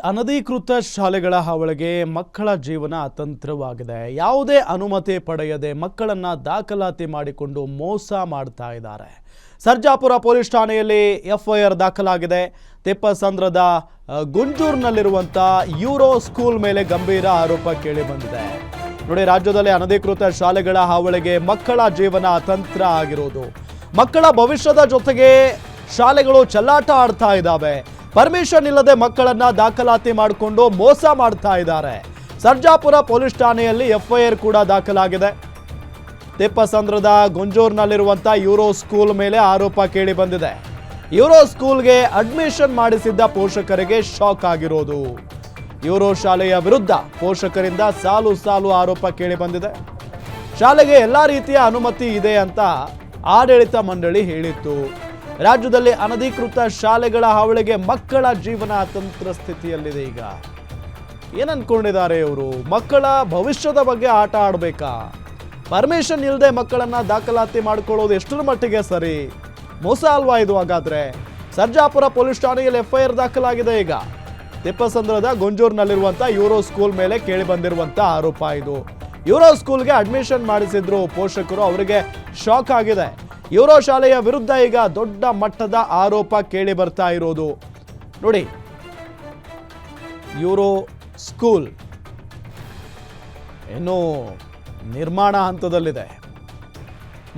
ಅನಧಿಕೃತ ಶಾಲೆಗಳ ಹಾವಳಿಗೆ ಮಕ್ಕಳ ಜೀವನ ಅತಂತ್ರವಾಗಿದೆ. ಯಾವುದೇ ಅನುಮತಿ ಪಡೆಯದೆ ಮಕ್ಕಳನ್ನ ದಾಖಲಾತಿ ಮಾಡಿಕೊಂಡು ಮೋಸ ಮಾಡ್ತಾ ಇದ್ದಾರೆ. ಸರ್ಜಾಪುರ ಪೊಲೀಸ್ ಠಾಣೆಯಲ್ಲಿ ಎಫ್ಐಆರ್ ದಾಖಲಾಗಿದೆ. ತಿಪ್ಪಸಂದ್ರದ ಗುಂಜೂರಿನಲ್ಲಿರುವಂಥ ಯೂರೋ ಸ್ಕೂಲ್ ಮೇಲೆ ಗಂಭೀರ ಆರೋಪ ಕೇಳಿ ಬಂದಿದೆ. ನೋಡಿ, ರಾಜ್ಯದಲ್ಲಿ ಅನಧಿಕೃತ ಶಾಲೆಗಳ ಹಾವಳಿಗೆ ಮಕ್ಕಳ ಜೀವನ ಅತಂತ್ರ ಆಗಿರೋದು. ಮಕ್ಕಳ ಭವಿಷ್ಯದ ಜೊತೆಗೆ ಶಾಲೆಗಳು ಚೆಲ್ಲಾಟ ಆಡ್ತಾ ಇದ್ದಾವೆ. ಪರ್ಮಿಷನ್ ಇಲ್ಲದೆ ಮಕ್ಕಳನ್ನ ದಾಖಲಾತಿ ಮಾಡಿಕೊಂಡು ಮೋಸ ಮಾಡ್ತಾ ಇದ್ದಾರೆ. ಸರ್ಜಾಪುರ ಪೊಲೀಸ್ ಠಾಣೆಯಲ್ಲಿ ಎಫ್ಐಆರ್ ಕೂಡ ದಾಖಲಾಗಿದೆ. ತಿಪ್ಪಸಂದ್ರದ ಗುಂಜೂರಿನಲ್ಲಿರುವಂಥ ಯೂರೋ ಸ್ಕೂಲ್ ಮೇಲೆ ಆರೋಪ ಕೇಳಿ ಬಂದಿದೆ. ಯೂರೋ ಸ್ಕೂಲ್ಗೆ ಅಡ್ಮಿಷನ್ ಮಾಡಿಸಿದ್ದ ಪೋಷಕರಿಗೆ ಶಾಕ್ ಆಗಿರೋದು. ಯೂರೋ ಶಾಲೆಯ ವಿರುದ್ಧ ಪೋಷಕರಿಂದ ಸಾಲು ಸಾಲು ಆರೋಪ ಕೇಳಿ ಬಂದಿದೆ. ಶಾಲೆಗೆ ಎಲ್ಲ ರೀತಿಯ ಅನುಮತಿ ಇದೆ ಅಂತ ಆಡಳಿತ ಮಂಡಳಿ ಹೇಳಿತ್ತು. ರಾಜ್ಯದಲ್ಲಿ ಅನಧಿಕೃತ ಶಾಲೆಗಳ ಹಾವಳಿಗೆ ಮಕ್ಕಳ ಜೀವನ ಅತಂತ್ರ ಸ್ಥಿತಿಯಲ್ಲಿದೆ. ಈಗ ಏನ್ ಅನ್ಕೊಂಡಿದ್ದಾರೆ ಇವರು? ಮಕ್ಕಳ ಭವಿಷ್ಯದ ಬಗ್ಗೆ ಆಟ ಆಡಬೇಕಾ? ಪರ್ಮಿಷನ್ ಇಲ್ಲದೆ ಮಕ್ಕಳನ್ನ ದಾಖಲಾತಿ ಮಾಡ್ಕೊಳ್ಳೋದು ಎಷ್ಟರ ಮಟ್ಟಿಗೆ ಸರಿ? ಮೋಸ ಅಲ್ವಾ ಇದು? ಹಾಗಾದ್ರೆ ಸರ್ಜಾಪುರ ಪೊಲೀಸ್ ಠಾಣೆಯಲ್ಲಿ ಎಫ್ಐಆರ್ ದಾಖಲಾಗಿದೆ. ಈಗ ತಿಪ್ಪಸಂದ್ರದ ಗುಂಜೂರಿನಲ್ಲಿರುವಂಥ ಯೂರೋ ಸ್ಕೂಲ್ ಮೇಲೆ ಕೇಳಿ ಬಂದಿರುವಂಥ ಆರೋಪ ಇದು. ಯೂರೋ ಸ್ಕೂಲ್ಗೆ ಅಡ್ಮಿಷನ್ ಮಾಡಿಸಿದ್ರು ಪೋಷಕರು, ಅವರಿಗೆ ಶಾಕ್ ಆಗಿದೆ. ಯೂರೋ ಶಾಲೆಯ ವಿರುದ್ಧ ಈಗ ದೊಡ್ಡ ಮಟ್ಟದ ಆರೋಪ ಕೇಳಿ ಬರ್ತಾ ಇರೋದು. ನೋಡಿ, ಯೂರೋ ಸ್ಕೂಲ್ ಏನು ನಿರ್ಮಾಣ ಹಂತದಲ್ಲಿದೆ.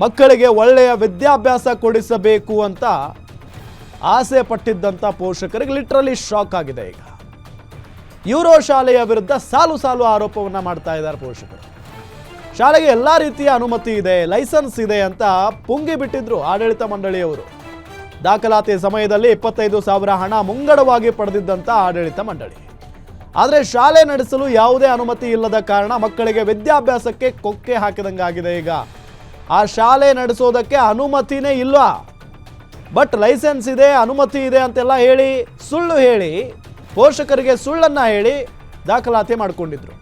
ಮಕ್ಕಳಿಗೆ ಒಳ್ಳೆಯ ವಿದ್ಯಾಭ್ಯಾಸ ಕೊಡಿಸಬೇಕು ಅಂತ ಆಸೆ ಪಟ್ಟಿದ್ದಂಥ ಪೋಷಕರಿಗೆ ಲಿಟ್ರಲಿ ಶಾಕ್ ಆಗಿದೆ. ಈಗ ಯೂರೋ ಶಾಲೆಯ ವಿರುದ್ಧ ಸಾಲು ಸಾಲು ಆರೋಪವನ್ನ ಮಾಡ್ತಾ ಇದ್ದಾರೆ ಪೋಷಕರು. ಶಾಲೆಗೆ ಎಲ್ಲ ರೀತಿಯ ಅನುಮತಿ ಇದೆ, ಲೈಸೆನ್ಸ್ ಇದೆ ಅಂತ ಪುಂಗಿ ಬಿಟ್ಟಿದ್ರು ಆಡಳಿತ ಮಂಡಳಿಯವರು. ದಾಖಲಾತಿ ಸಮಯದಲ್ಲಿ 25,000 ಹಣ ಮುಂಗಡವಾಗಿ ಪಡೆದಿದ್ದಂಥ ಆಡಳಿತ ಮಂಡಳಿ. ಆದರೆ ಶಾಲೆ ನಡೆಸಲು ಯಾವುದೇ ಅನುಮತಿ ಇಲ್ಲದ ಕಾರಣ ಮಕ್ಕಳಿಗೆ ವಿದ್ಯಾಭ್ಯಾಸಕ್ಕೆ ಕೊಕ್ಕೆ ಹಾಕಿದಂಗಾಗಿದೆ. ಈಗ ಆ ಶಾಲೆ ನಡೆಸೋದಕ್ಕೆ ಅನುಮತಿನೇ ಇಲ್ಲ, ಬಟ್ ಲೈಸೆನ್ಸ್ ಇದೆ, ಅನುಮತಿ ಇದೆ ಅಂತೆಲ್ಲ ಹೇಳಿ, ಸುಳ್ಳು ಹೇಳಿ, ಪೋಷಕರಿಗೆ ಸುಳ್ಳನ್ನ ಹೇಳಿ ದಾಖಲಾತಿ ಮಾಡಿಕೊಂಡಿದ್ರು.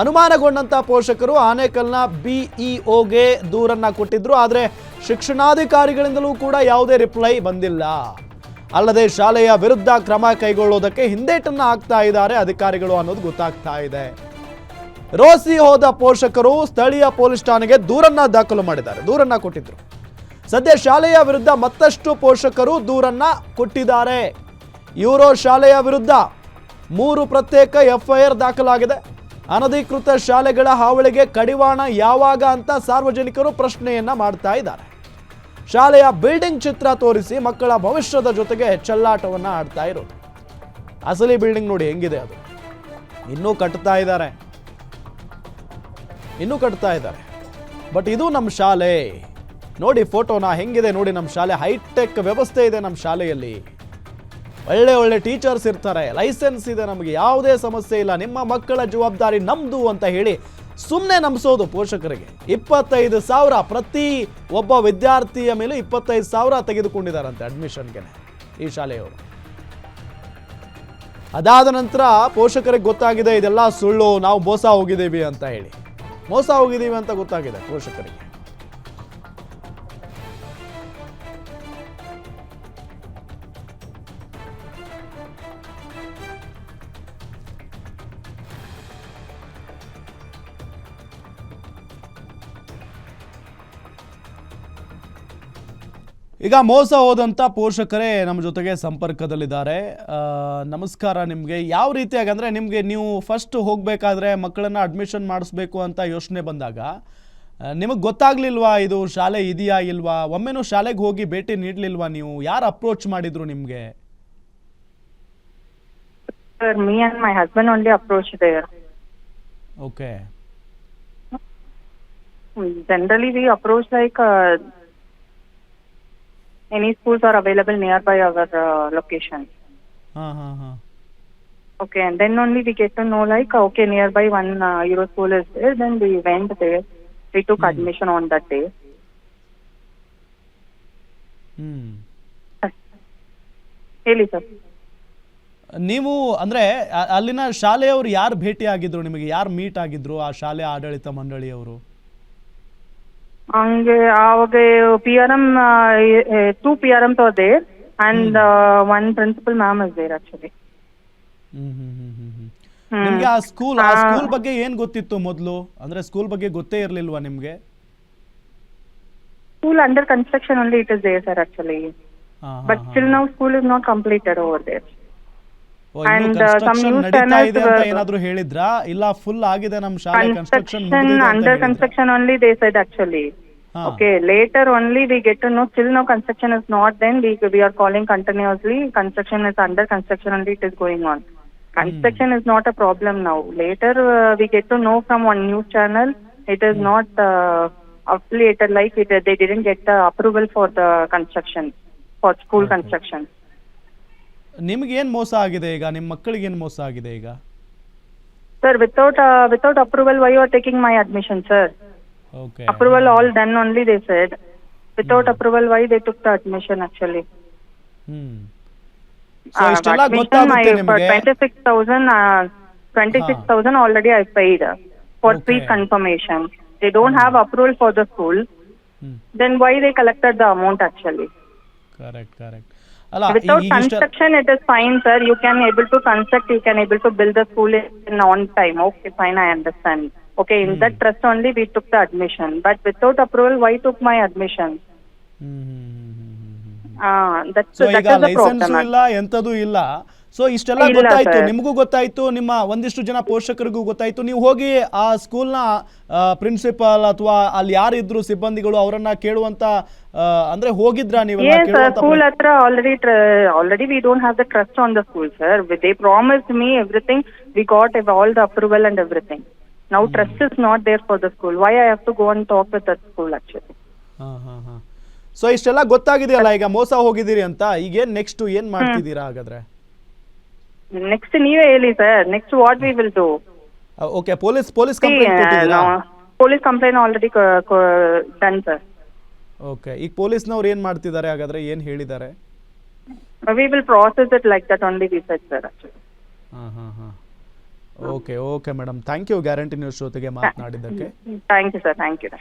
ಅನುಮಾನಗೊಂಡಂತ ಪೋಷಕರು ಆನೇಕಲ್ನ ಬಿಇಒಗೆ ದೂರನ್ನ ಕೊಟ್ಟಿದ್ರು. ಆದರೆ ಶಿಕ್ಷಣಾಧಿಕಾರಿಗಳಿಂದಲೂ ಕೂಡ ಯಾವುದೇ ರಿಪ್ಲೈ ಬಂದಿಲ್ಲ. ಅಲ್ಲದೆ ಶಾಲೆಯ ವಿರುದ್ಧ ಕ್ರಮ ಕೈಗೊಳ್ಳೋದಕ್ಕೆ ಹಿಂದೇಟನ್ನ ಹಾಕ್ತಾ ಇದ್ದಾರೆ ಅಧಿಕಾರಿಗಳು ಅನ್ನೋದು ಗೊತ್ತಾಗ್ತಾ ಇದೆ. ರೋಸಿ ಹೋದ ಪೋಷಕರು ಸ್ಥಳೀಯ ಪೊಲೀಸ್ ಠಾಣೆಗೆ ದೂರನ್ನ ದಾಖಲು ಮಾಡಿದ್ದಾರೆ, ದೂರನ್ನ ಕೊಟ್ಟಿದ್ರು. ಸದ್ಯ ಶಾಲೆಯ ವಿರುದ್ಧ ಮತ್ತಷ್ಟು ಪೋಷಕರು ದೂರನ್ನ ಕೊಟ್ಟಿದ್ದಾರೆ. ಯೂರೋ ಶಾಲೆಯ ವಿರುದ್ಧ 3 ಪ್ರತ್ಯೇಕ ಎಫ್ಐಆರ್ ದಾಖಲಾಗಿದೆ. ಅನಧಿಕೃತ ಶಾಲೆಗಳ ಹಾವಳಿಗೆ ಕಡಿವಾಣ ಯಾವಾಗ ಅಂತ ಸಾರ್ವಜನಿಕರು ಪ್ರಶ್ನೆಯನ್ನ ಮಾಡ್ತಾ ಇದ್ದಾರೆ. ಶಾಲೆಯ ಬಿಲ್ಡಿಂಗ್ ಚಿತ್ರ ತೋರಿಸಿ ಮಕ್ಕಳ ಭವಿಷ್ಯದ ಜೊತೆಗೆ ಚೆಲ್ಲಾಟವನ್ನ ಆಡ್ತಾ ಇರೋದು. ಅಸಲಿ ಬಿಲ್ಡಿಂಗ್ ನೋಡಿ ಹೆಂಗಿದೆ, ಅದು ಇನ್ನೂ ಕಟ್ತಾ ಇದ್ದಾರೆ. ಬಟ್ ಇದು ನಮ್ಮ ಶಾಲೆ ನೋಡಿ, ಫೋಟೋನ ಹೆಂಗಿದೆ ನೋಡಿ. ನಮ್ಮ ಶಾಲೆ ಹೈಟೆಕ್ ವ್ಯವಸ್ಥೆ ಇದೆ. ನಮ್ಮ ಶಾಲೆಯಲ್ಲಿ ಒಳ್ಳೆ ಟೀಚರ್ಸ್ ಇರ್ತಾರೆ, ಲೈಸೆನ್ಸ್ ಇದೆ, ನಮಗೆ ಯಾವುದೇ ಸಮಸ್ಯೆ ಇಲ್ಲ, ನಿಮ್ಮ ಮಕ್ಕಳ ಜವಾಬ್ದಾರಿ ನಮ್ದು ಅಂತ ಹೇಳಿ ಸುಮ್ಮನೆ ನಂಬಿಸೋದು ಪೋಷಕರಿಗೆ. 25,000 ಪ್ರತಿ ಒಬ್ಬ ವಿದ್ಯಾರ್ಥಿಯ ಮೇಲೆ 25,000 ತೆಗೆದುಕೊಂಡಿದ್ದಾರಂತೆ ಅಡ್ಮಿಷನ್ಗೆ ಈ ಶಾಲೆಯವರು. ಅದಾದ ನಂತರ ಪೋಷಕರಿಗೆ ಗೊತ್ತಾಗಿದೆ ಇದೆಲ್ಲ ಸುಳ್ಳು, ನಾವು ಮೋಸ ಹೋಗಿದ್ದೀವಿ ಅಂತ ಗೊತ್ತಾಗಿದೆ ಪೋಷಕರಿಗೆ. ಈಗ ಮೋಸ ಹೋದಂಥ ಪೋಷಕರೇ ನಮ್ಮ ಜೊತೆಗೆ ಸಂಪರ್ಕದಲ್ಲಿದ್ದಾರೆ. ನಮಸ್ಕಾರ ನಿಮಗೆ. ಯಾವ ರೀತಿಯಾಗಿ ಅಂದರೆ ನಿಮಗೆ, ನೀವು ಫಸ್ಟ್ ಹೋಗಬೇಕಾದ್ರೆ ಮಕ್ಕಳನ್ನು ಅಡ್ಮಿಷನ್ ಮಾಡಿಸ್ಬೇಕು ಅಂತ ಯೋಚನೆ ಬಂದಾಗ ನಿಮಗೆ ಗೊತ್ತಾಗ್ಲಿಲ್ವಾ ಇದು ಶಾಲೆ ಇದೆಯಾ ಇಲ್ವಾ? ಒಮ್ಮೆನೂ ಶಾಲೆಗೆ ಹೋಗಿ ಭೇಟಿ ನೀಡಲಿಲ್ವಾ ನೀವು? ಯಾರು ಅಪ್ರೋಚ್ ಮಾಡಿದ್ರು ನಿಮಗೆ? Sir, me and my husband only approached there. Okay. Generally, we approach like any schools are available nearby our location. Okay, and then only we get to know like, okay, nearby one Euro school is there. Then we went there. We took admission on that day. ಹೇಳಿ sir. ನೀವು ಅಂದರೆ ಅಲ್ಲಿನ ಶಾಲೆಯವರು ಯಾರು ಭೇಟಿ ಆಗಿದ್ರು ನಿಮಗೆ? ಯಾರು meet ಆಗಿದ್ರು ಆ ಶಾಲೆ ಆಡಳಿತ ಮಂಡಳಿಯವರು? ಹಂಗೆ ಅವಾಗ PRM, 2 PRMs are there and one principal ma'am is there actually. ನಿಮ್ಗೆ ಆ ಸ್ಕೂಲ್ ಬಗ್ಗೆ ಏನ್ ಗೊತ್ತಿತ್ತು ಮೊದಲು? ಅಂದ್ರೆ ಸ್ಕೂಲ್ ಬಗ್ಗೆ ಗೊತ್ತೇ ಇರ್ಲಿಲ್ವಾ ನಿಮ್ಗೆ? School under construction only it is there, sir, actually. But still now school is not completed over there. And some construction news ನಡೀತಾ channels ಇದೆ ಅಂತ were- ಏನಾದ್ರು ಹೇಳಿದ್ರಾ? ಇಲ್ಲ ಫುಲ್ ಆಗಿದೆ ನಮ್ಮ ಶಾಲೆ construction Construction under construction only they said actually. Okay, later only we get to know, still now construction is not, then we are calling continuously, construction is under construction only it is going on. Construction is not a problem now. Later we get to know from one news channel, it is not affiliated, like it, they didn't get the approval for the construction, for school construction. ನಿಮ್ಗೆ ಏನ್ ಮೋಸ ಆಗಿದೆ ಈಗ? ನಿಮ್ಮ ಮಕ್ಕಳಿಗೆ ಏನ್ ಮೋಸ ಆಗಿದೆ ಈಗ? Sir, without approval, why you are taking my admission, sir? Okay. Approval all done only, they said. Without approval, why they took the admission actually? So ಇಷ್ಟೆಲ್ಲ Admission, ಗೊತ್ತಾಗುತ್ತೆ for ನಿಮಗೆ? 26,000 already I paid for Okay. pre-confirmation. They don't have approval for the school. Then why they collected the amount actually? Correct. ಅಲ್ಲ, Without ಈಗ ಇಷ್ಟ construction, it is fine, sir. You can able to construct, you can able to build the school in on time. Okay, fine, I understand. Okay, in that trust only we took the admission. But without approval, why took my admission? That's so that ಈಗ is the licence problem. ಇಲ್ಲ, ಎಂತದೂ ಇಲ್ಲ. So ಇಷ್ಟೆಲ್ಲ ಇಲ್ಲ, ಗೊತ್ತಾಯ್ತು, sir. ನಿಮಗೂ ಗೊತ್ತಾಯ್ತು, ನಿಮ್ಮ ಒಂದಿಷ್ಟು ಜನ ಪೋಷಕರಿಗೂ ಗೊತ್ತಾಯ್ತು. ನೀವು ಹೋಗಿ ಆ ಸ್ಕೂಲ್ನ ಪ್ರಿನ್ಸಿಪಾಲ್ ಅಥವಾ ಅಲ್ಲಿ ಯಾರಿದ್ರು ಸಿಬ್ಬಂದಿಗಳು ಅವರನ್ನ ಕೇಳುವಂತ ಅಂದ್ರೆ ಹೋಗಿದ್ರಾ ನೀವೆಲ್ಲ Yes, sir. ಕೇಳುವಂತ School hatra already we don't have the trust on the school, sir. They promised me everything. We got all the approval and everything. Now trust is not there for the school. Why I have to go and talk with that school actually? So ಇಷ್ಟೆಲ್ಲ ಗೊತ್ತಾಗಿದೆಯಲ್ಲ, ಈಗ ಮೋಸ ಹೋಗಿದ್ದೀರಿ ಅಂತ. ಈಗ next ಏನ್ ಮಾಡ್ತಿದ್ದೀರಾ ಹಾಗಾದ್ರೆ? Next ನೀವೇ ಹೇಳಿ sir. Next what we will do? Okay, police complaint ಕೊಟ್ಟಿದ್ದೀರಾ? Police complaint already done, sir. Okay, ಈಗ ಪೊಲೀಸ್ನವ್ರು ಏನ್ ಮಾಡ್ತಿದ್ದಾರೆ ಹಾಗಾದ್ರೆ? ಏನ್ ಹೇಳಿದ್ದಾರೆ? We will process it like that only, we said, sir, actually. Okay madam, thank you Guarantee News ಜೊತೆಗೆ ಮಾತನಾಡಿದ್ದಕ್ಕೆ. Thank you, sir. Thank you.